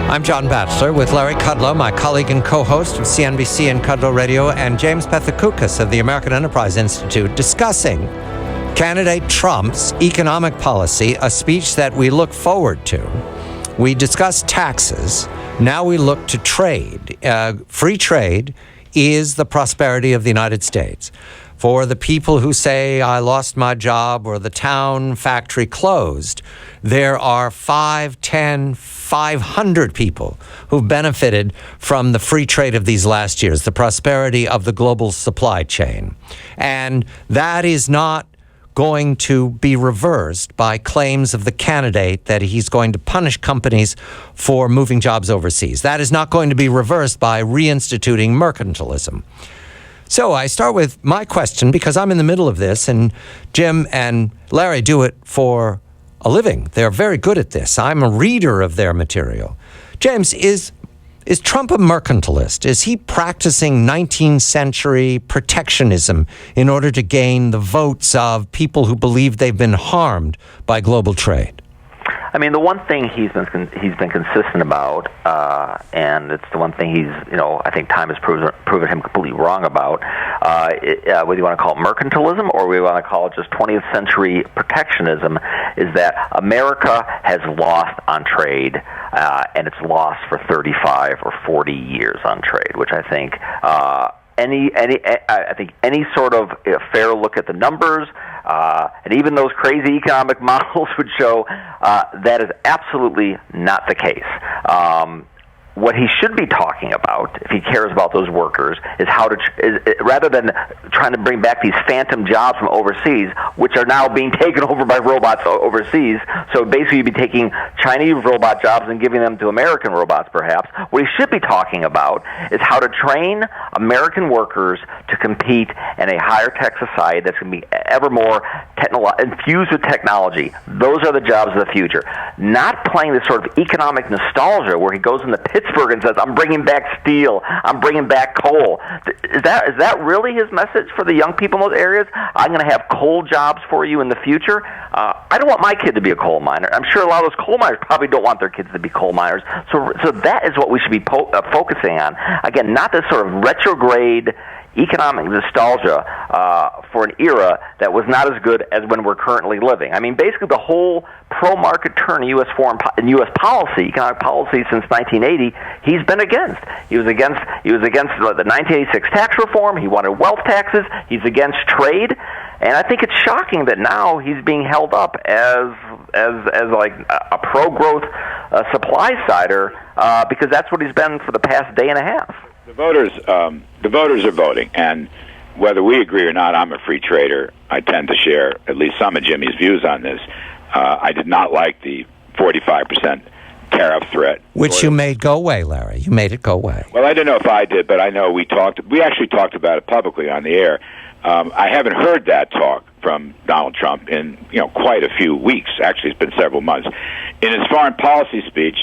I'm John Batchelor with Larry Kudlow, my colleague and co-host of CNBC and Kudlow Radio, and James Pethokoukis of the American Enterprise Institute, discussing candidate Trump's economic policy, a speech that we look forward to. We discussed taxes. Now we look to trade. Free trade is the prosperity of the United States. For the people who say, I lost my job or the town factory closed, there are 5, 10, 500 people who've benefited from the free trade of these last years, the prosperity of the global supply chain. And that is not going to be reversed by claims of the candidate that he's going to punish companies for moving jobs overseas. That is not going to be reversed by reinstituting mercantilism. So I start with my question, because I'm in the middle of this, and Jim and Larry do it for a living. They're very good at this. I'm a reader of their material. James, is Trump a mercantilist? Is he practicing 19th century protectionism in order to gain the votes of people who believe they've been harmed by global trade? I mean, the one thing he's been consistent about, and it's the one thing I think time has proven him completely wrong about, whether you want to call it mercantilism or whether you want to call it just 20th century protectionism, is that America has lost on trade, and it's lost for 35 or 40 years on trade, which I think any sort of fair look at the numbers, and even those crazy economic models would show that is absolutely not the case. What he should be talking about, if he cares about those workers, is how to, rather than trying to bring back these phantom jobs from overseas, which are now being taken over by robots overseas. So basically, you'd be taking Chinese robot jobs and giving them to American robots, perhaps. What he should be talking about is how to train American workers to compete in a higher tech society that's going to be ever more infused with technology. Those are the jobs of the future. Not playing this sort of economic nostalgia where he goes in the Pittsburgh and says, I'm bringing back steel, I'm bringing back coal. Is that really his message for the young people in those areas? I'm going to have coal jobs for you in the future. I don't want my kid to be a coal miner. I'm sure a lot of those coal miners probably don't want their kids to be coal miners. So that is what we should be focusing on. Again, not this sort of retrograde economic nostalgia for an era that was not as good as when we're currently living. I mean, basically the whole pro-market turn in U.S. U.S. policy, economic policy since 1980, he's been against. He was against the 1986 tax reform. He wanted wealth taxes. He's against trade. And I think it's shocking that now he's being held up as like a pro-growth supply-sider because that's what he's been for the past day and a half. The voters are voting, and whether we agree or not, I'm a free trader. I tend to share at least some of Jimmy's views on this. I did not like the 45% tariff threat. Which you made go away, Larry. You made it go away. Well, I don't know if I did, but I know we actually talked about it publicly on the air. I haven't heard that talk from Donald Trump in quite a few weeks. Actually, it's been several months. In his foreign policy speech,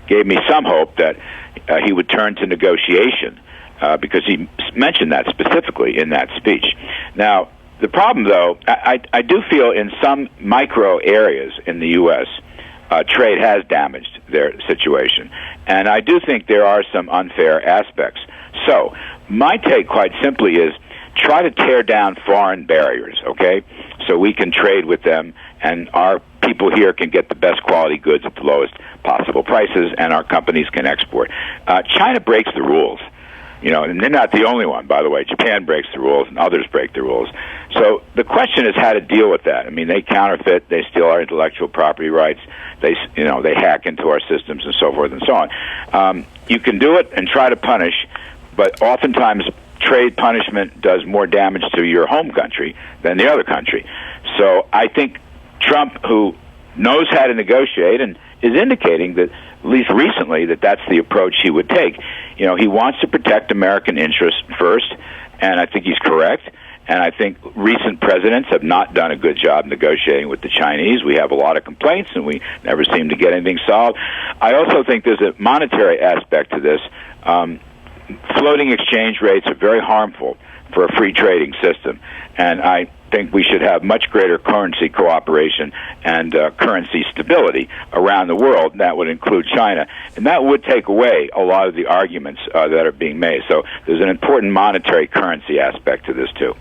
gave me some hope that he would turn to negotiation because he mentioned that specifically in that speech. Now, the problem, though, I do feel in some micro areas in the U.S., trade has damaged their situation. And I do think there are some unfair aspects. So my take, quite simply, is try to tear down foreign barriers, okay, so we can trade with them and our people here can get the best quality goods at the lowest possible prices, and our companies can export. China breaks the rules, and they're not the only one, by the way. Japan breaks the rules, and others break the rules. So the question is how to deal with that. I mean, they counterfeit, they steal our intellectual property rights, they hack into our systems and so forth and so on. You can do it and try to punish, but oftentimes trade punishment does more damage to your home country than the other country. So I think Trump, who knows how to negotiate and is indicating that, at least recently, that that's the approach he would take. He wants to protect American interests first, and I think he's correct. And I think recent presidents have not done a good job negotiating with the Chinese. We have a lot of complaints, and we never seem to get anything solved. I also think there's a monetary aspect to this. Floating exchange rates are very harmful for a free trading system. And I think we should have much greater currency cooperation and currency stability around the world, and that would include China. And that would take away a lot of the arguments that are being made. So there's an important monetary currency aspect to this, too.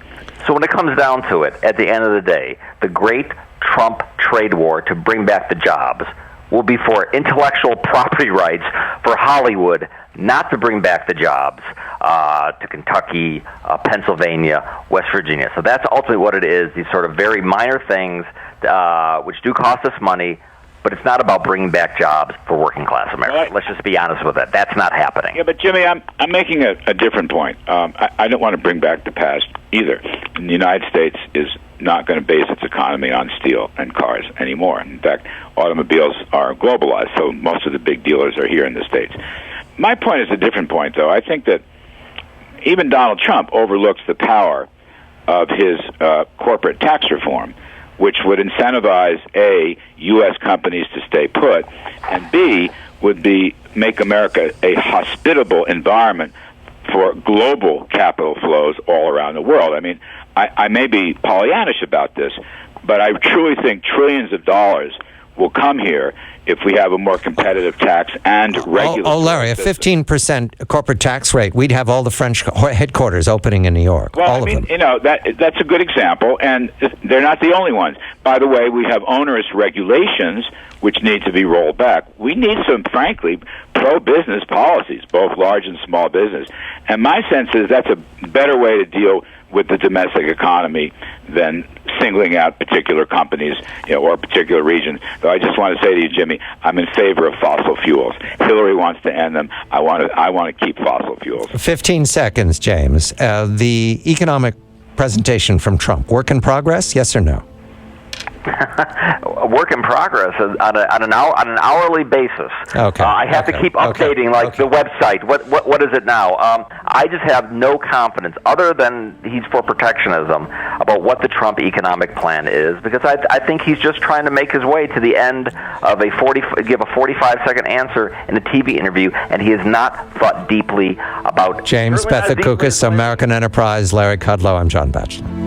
So when it comes down to it, at the end of the day, the great Trump trade war to bring back the jobs will be for intellectual property rights for Hollywood, not to bring back the jobs to Kentucky, Pennsylvania, West Virginia. So that's ultimately what it is, these sort of very minor things which do cost us money, but it's not about bringing back jobs for working-class Americans. Let's just be honest with it. That's not happening. Yeah, but Jimmy, I'm making a different point. I don't want to bring back the past either. And the United States is not going to base its economy on steel and cars anymore. In fact, automobiles are globalized, so most of the big dealers are here in the States. My point is a different point, though. I think that even Donald Trump overlooks the power of his corporate tax reform, which would incentivize, A, U.S. companies to stay put, and B, would make America a hospitable environment for global capital flows all around the world. I mean, I may be Pollyannish about this, but I truly think trillions of dollars will come here if we have a more competitive tax and regulatory Larry, a 15% corporate tax rate, we'd have all the French headquarters opening in New York. Well, all of them. You know, that's a good example, and they're not the only ones. By the way, we have onerous regulations which need to be rolled back. We need some, frankly, pro-business policies, both large and small business. And my sense is that's a better way to deal with the domestic economy than singling out particular companies, or a particular region. Though I just want to say to you, Jimmy, I'm in favor of fossil fuels. Hillary wants to end them. I want to keep fossil fuels. 15 seconds, James. The economic presentation from Trump, work in progress, yes or no? A work in progress on an hourly basis. Okay. I have to keep updating, the website. What is it now? I just have no confidence, other than he's for protectionism, about what the Trump economic plan is, because I think he's just trying to make his way to the end of give a 45-second answer in a TV interview, and he has not thought deeply about. James Pethokoukis, American Enterprise, Larry Kudlow. I'm John Batchelor.